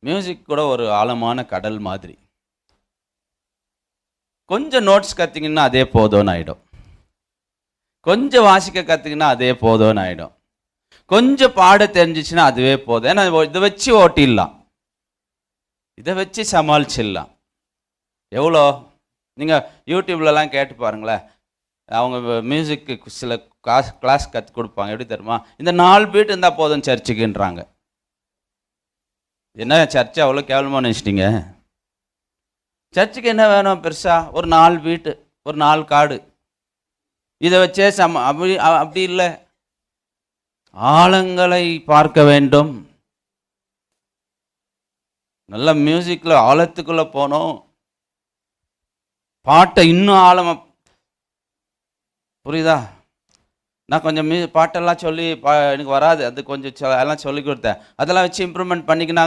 Music கூட ஒரு ஆழமான கடல் மாதிரி. கொஞ்சம் நோட்ஸ் கற்றுக்கிங்கன்னா அதே போதும்னு ஆகிடும். கொஞ்சம் வாசிக்க கற்றுக்கினா அதே போதும்னு ஆகிடும். கொஞ்சம் பாட தெரிஞ்சிச்சுன்னா அதுவே போதும். ஏன்னா இதை வச்சு ஓட்டிடலாம், இதை வச்சு சமாளிச்சிடலாம். எவ்வளோ நீங்கள் யூடியூப்லலாம் கேட்டு பாருங்களேன். அவங்க மியூசிக்கு சில கிளாஸ் கற்றுக் கொடுப்பாங்க. எப்படி தெரியுமா? இந்த 4 பீட் இருந்தால் போதும் சர்ச்சுக்குன்றாங்க. என்ன சர்ச்சை அவ்வளோ கேவலமாக நினச்சிட்டிங்க? சர்ச்சுக்கு என்ன வேணும் பெருசாக? ஒரு 4 பீட்டு, ஒரு 4 கார்டு, இதை வச்சே அப்படி இல்லை. ஆழங்களை பார்க்க வேண்டும். நல்ல மியூசிக்கில் ஆழத்துக்குள்ளே போனோம். பாட்டை இன்னும் ஆழமாக, புரியுதா? நான் கொஞ்சம் பாட்டெல்லாம் சொல்லி எனக்கு வராது, அது கொஞ்சம் எல்லாம் சொல்லி கொடுத்தேன். அதெல்லாம் வச்சு இம்ப்ரூவ்மெண்ட் பண்ணிக்கினாங்க.